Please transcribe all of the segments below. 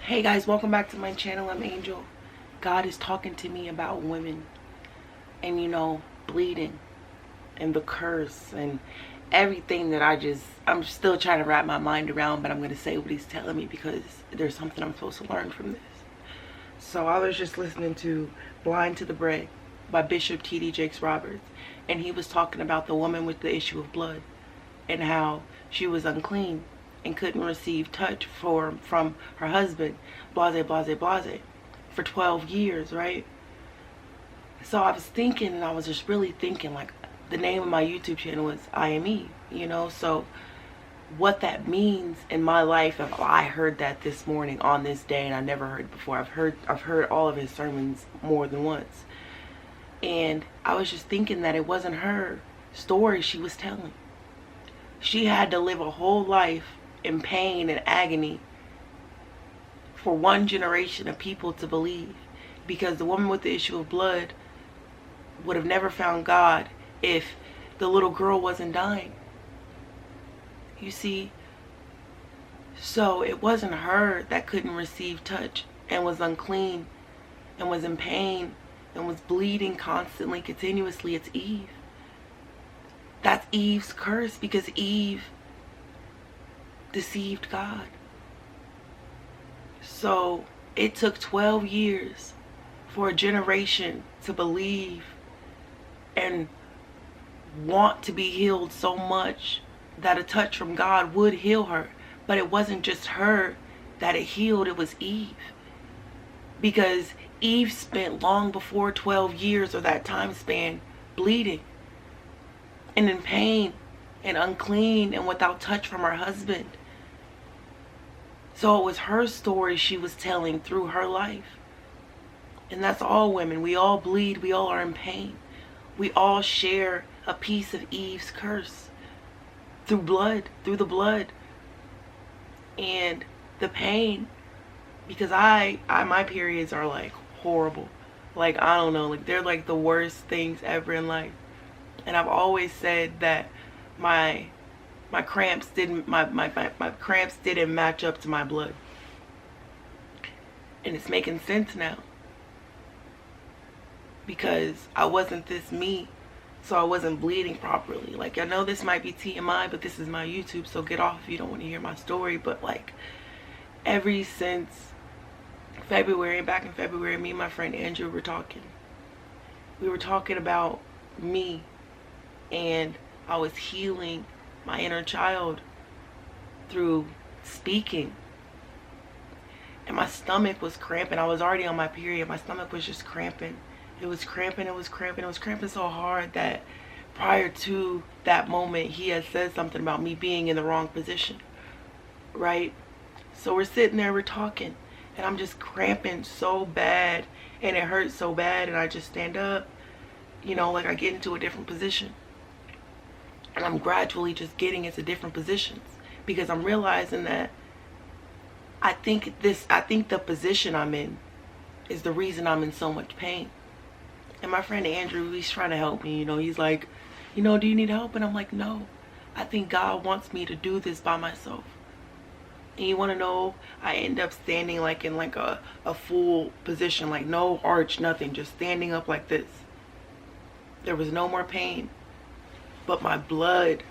Hey guys, welcome back to my channel. I'm Angel. God is talking to me about women and bleeding and the curse and everything that I'm still trying to wrap my mind around, but I'm going to say what he's telling me because there's something I'm supposed to learn from this. So I was just listening to Blind to the Bread by Bishop T.D. Jakes Roberts, and he was talking about the woman with the issue of blood and how she was unclean and couldn't receive touch from her husband, blase, blase, blase, for 12 years, right? So I was thinking, and I was just really thinking, like, the name of my YouTube channel is I Am Eve, so what that means in my life. If I heard that this morning on this day, and I never heard it before. I've heard all of his sermons more than once, and I was just thinking that it wasn't her story she was telling. She had to live a whole life in pain and agony for one generation of people to believe, because the woman with the issue of blood would have never found God if the little girl wasn't dying. You see? So it wasn't her that couldn't receive touch and was unclean and was in pain and was bleeding constantly, continuously. It's Eve. That's Eve's curse, because Eve deceived God. So it took 12 years for a generation to believe and want to be healed so much that a touch from God would heal her. But it wasn't just her that it healed, it was Eve. Because Eve spent long before 12 years or that time span bleeding and in pain and unclean and without touch from her husband. So it was her story she was telling through her life. And that's all women. We all bleed. We all are in pain. We all share a piece of Eve's curse through blood, through the blood. And the pain, because my periods are like horrible. Like, I don't know, like they're like the worst things ever in life. And I've always said that my cramps didn't match up to my blood. And it's making sense now, because I wasn't this me, so I wasn't bleeding properly. Like, I know this might be TMI, but this is my YouTube, so get off if you don't want to hear my story. But like, ever since February, back in February, me and my friend Andrew were talking. We were talking about me, and I was healing my inner child through speaking. And my stomach was cramping. I was already on my period. My stomach was just cramping. It was cramping, it was cramping, it was cramping so hard that prior to that moment, he had said something about me being in the wrong position, right? So we're sitting there, we're talking, and I'm just cramping so bad, and it hurts so bad, and I just stand up, like I get into a different position. And I'm gradually just getting into different positions, because I'm realizing that I think the position I'm in is the reason I'm in so much pain. And my friend Andrew, he's trying to help me. He's like, do you need help? And I'm like, no. I think God wants me to do this by myself. And you want to know, I end up standing like in like a full position, like no arch, nothing, just standing up like this. There was no more pain. But my blood,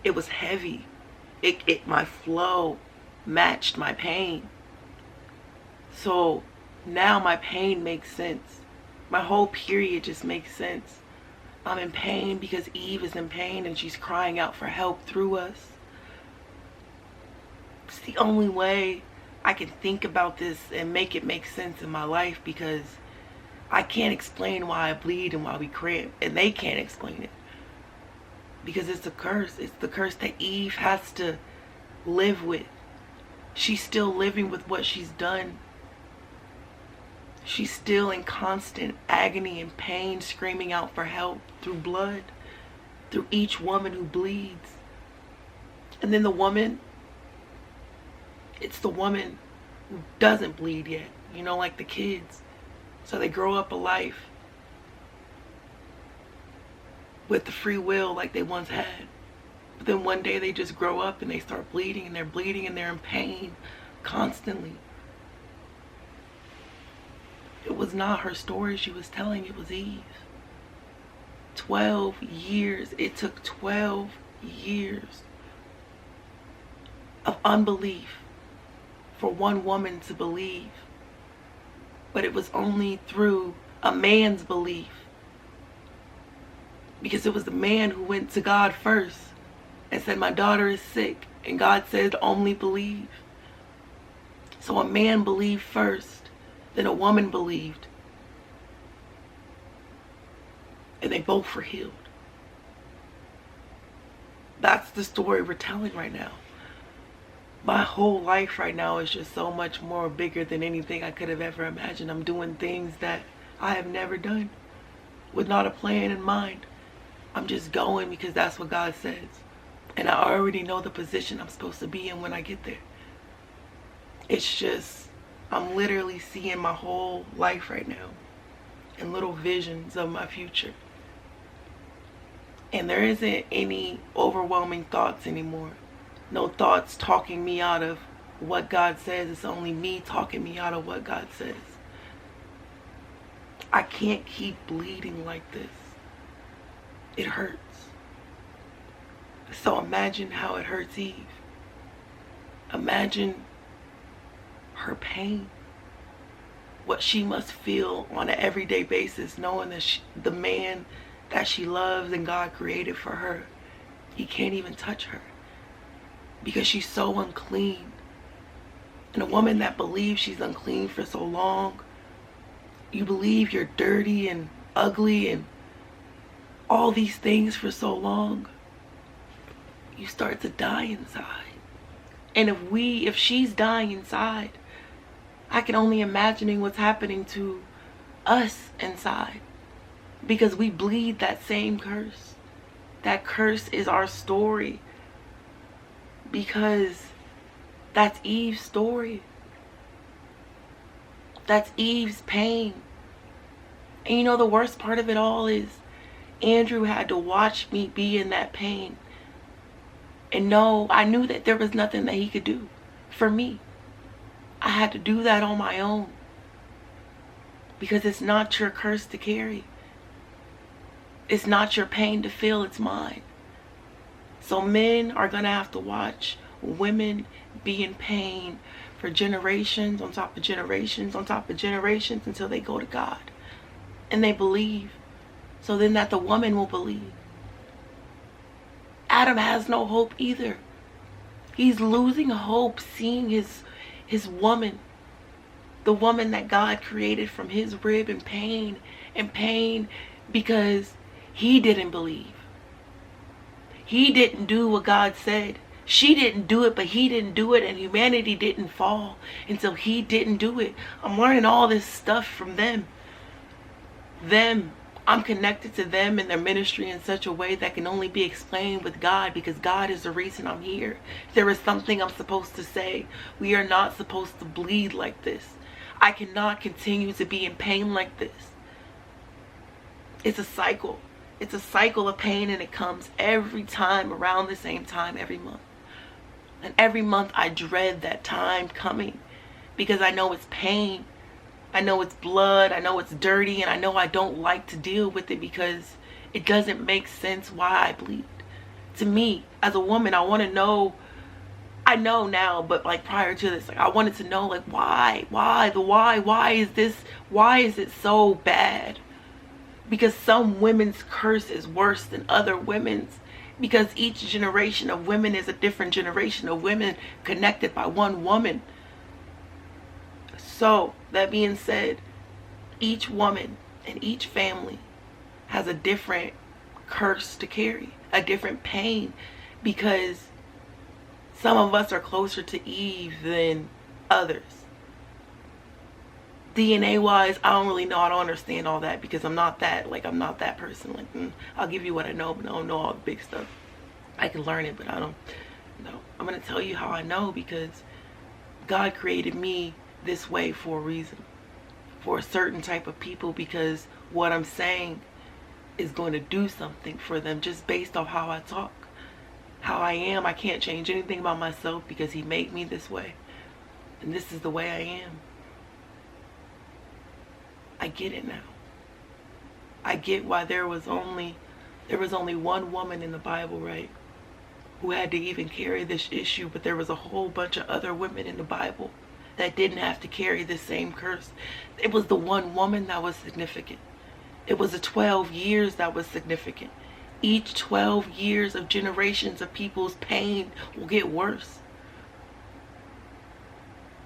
it was heavy. My flow matched my pain. So now my pain makes sense. My whole period just makes sense. I'm in pain because Eve is in pain and she's crying out for help through us. It's the only way I can think about this and make it make sense in my life, because I can't explain why I bleed and why we cramp, and they can't explain it. Because it's a curse. It's the curse that Eve has to live with. She's still living with what she's done. She's still in constant agony and pain, screaming out for help through blood, through each woman who bleeds. And then it's the woman who doesn't bleed yet, like the kids. So they grow up a life with the free will like they once had. But then one day they just grow up and they start bleeding, and they're bleeding and they're in pain constantly. was not her story she was telling, it was Eve. 12 years. It took 12 years of unbelief for one woman to believe. But it was only through a man's belief. Because it was the man who went to God first and said, my daughter is sick. And God said, only believe. So a man believed first, then a woman believed. And they both were healed. That's the story we're telling right now. My whole life right now is just so much more bigger than anything I could have ever imagined. I'm doing things that I have never done with not a plan in mind. I'm just going because that's what God says. And I already know the position I'm supposed to be in when I get there. It's just, I'm literally seeing my whole life right now and little visions of my future. And there isn't any overwhelming thoughts anymore. No thoughts talking me out of what God says. It's only me talking me out of what God says. I can't keep bleeding like this. It hurts. So imagine how it hurts Eve. Imagine her pain. What she must feel on an everyday basis, knowing that the man that she loves and God created for her, he can't even touch her because she's so unclean. And a woman that believes she's unclean for so long, you believe you're dirty and ugly and all these things for so long, you start to die inside. And if she's dying inside, I can only imagine what's happening to us inside, because we bleed that same curse. That curse is our story, because that's Eve's story. That's Eve's pain. And you know, the worst part of it all is Andrew had to watch me be in that pain. And no, I knew that there was nothing that he could do for me. I had to do that on my own, because it's not your curse to carry. It's not your pain to feel, it's mine. So men are going to have to watch women be in pain for generations on top of generations on top of generations until they go to God and they believe. So then that the woman will believe. Adam has no hope either. He's losing hope seeing his woman, the woman that God created from his rib, in pain because he didn't believe. He didn't do what God said. She didn't do it, but he didn't do it, and humanity didn't fall until he didn't do it. I'm learning all this stuff from them. I'm connected to them and their ministry in such a way that can only be explained with God, because God is the reason I'm here. There is something I'm supposed to say. We are not supposed to bleed like this. I cannot continue to be in pain like this. It's a cycle. It's a cycle of pain, and it comes every time around the same time every month. And every month I dread that time coming, because I know it's pain. I know it's blood. I know it's dirty. And I know I don't like to deal with it because it doesn't make sense why I bleed. To me, as a woman, I want to know. I know now, but like prior to this, like I wanted to know, like why is this? Why is it so bad? Because some women's curse is worse than other women's. Because each generation of women is a different generation of women connected by one woman. So, that being said, each woman and each family has a different curse to carry, a different pain, because some of us are closer to Eve than others. DNA wise, I don't really know. I don't understand all that, because I'm not that person. Like, I'll give you what I know, but I don't know all the big stuff. I can learn it, but I don't know. I'm going to tell you how I know, because God created me this way for a reason, for a certain type of people, because what I'm saying is going to do something for them just based off how I talk, how I am. I can't change anything about myself, because he made me this way, and this is the way I am. I get it now. I get why there was only one woman in the Bible, right, who had to even carry this issue, but there was a whole bunch of other women in the Bible that didn't have to carry the same curse. It was the one woman that was significant. It was the 12 years that was significant. Each 12 years of generations of people's pain will get worse.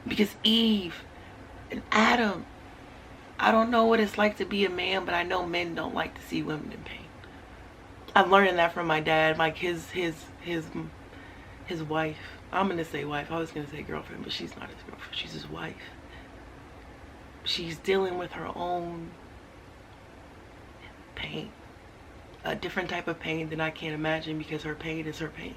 Because Eve and Adam, I don't know what it's like to be a man, but I know men don't like to see women in pain. I'm learning that from my dad. Like his wife. I'm gonna say wife. I was gonna say girlfriend, but she's not his girlfriend. She's his wife. She's dealing with her own pain, a different type of pain that I can't imagine, because her pain is her pain.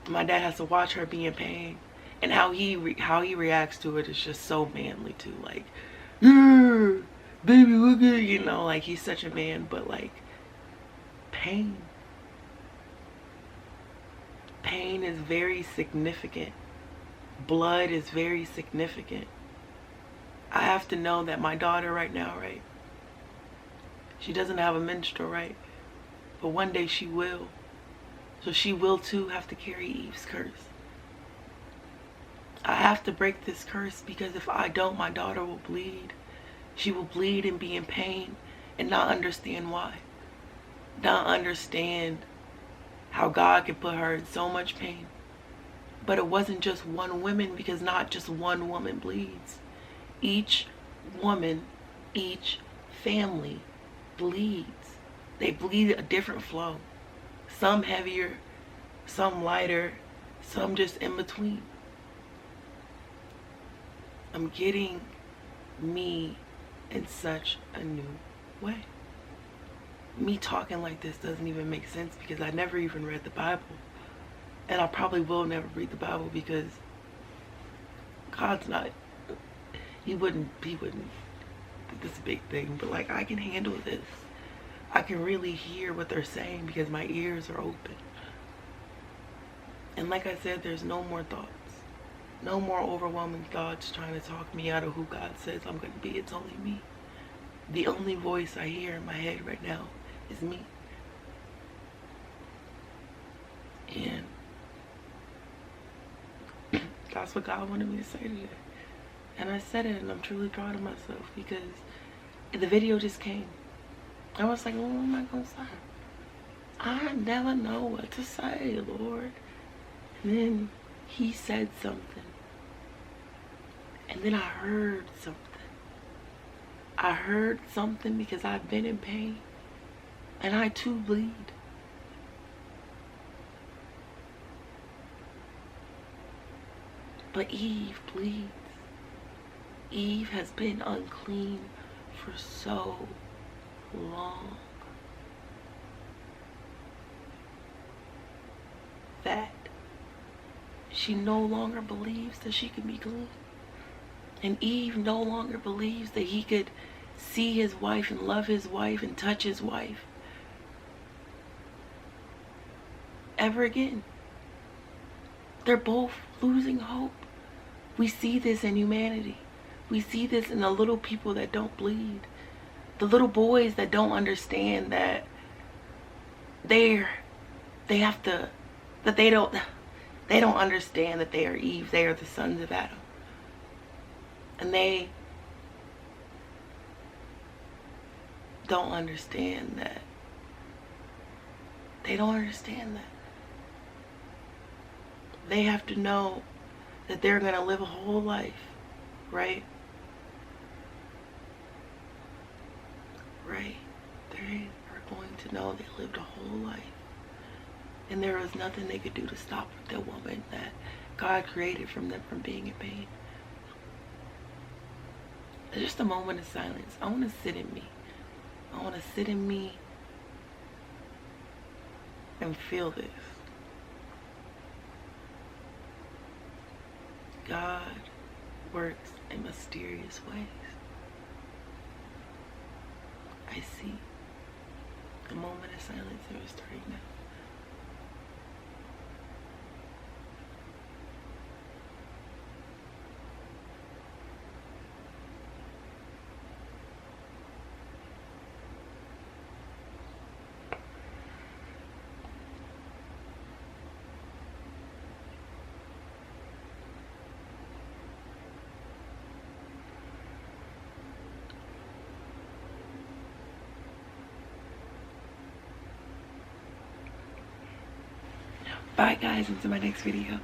My dad has to watch her be in pain, and how he reacts to it is just so manly too. Like, yeah, baby, look at, you know, like he's such a man, but like pain is very significant. Blood is very significant. I have to know that my daughter right now, right, she doesn't have a menstrual, right, but one day she will. So she will too have to carry Eve's curse. I have to break this curse, because if I don't, my daughter will bleed. She will bleed and be in pain and not understand why. Not understand how God could put her in so much pain. But it wasn't just one woman, because not just one woman bleeds. Each woman, each family bleeds. They bleed a different flow. Some heavier, some lighter, some just in between. I'm getting me in such a new way. Me talking like this doesn't even make sense, because I never even read the Bible. And I probably will never read the Bible, because God's not, he wouldn't, this big thing, but like I can handle this. I can really hear what they're saying because my ears are open. And like I said, there's no more thoughts. No more overwhelming thoughts trying to talk me out of who God says I'm going to be. It's only me. The only voice I hear in my head right now is me. And that's what God wanted me to say today. And I said it, and I'm truly proud of myself, because the video just came. I was like, what am I going to say? I never know what to say, Lord. And then he said something. And then I heard something. I heard something because I've been in pain. And I too bleed. But Eve bleeds. Eve has been unclean for so long that she no longer believes that she can be clean. And Eve no longer believes that he could see his wife and love his wife and touch his wife ever again. They're both losing hope. We see this in humanity. We see this in the little people that don't bleed. The little boys that don't understand that they don't understand that they are Eve. They are the sons of Adam. And they don't understand that. They don't understand that. They have to know that they're going to live a whole life, right? Right? They are going to know they lived a whole life. And there was nothing they could do to stop the woman that God created from them from being in pain. Just a moment of silence. I want to sit in me. I want to sit in me and feel this. God works in mysterious ways. I see. A moment of silence is starting now. Bye guys, until my next video.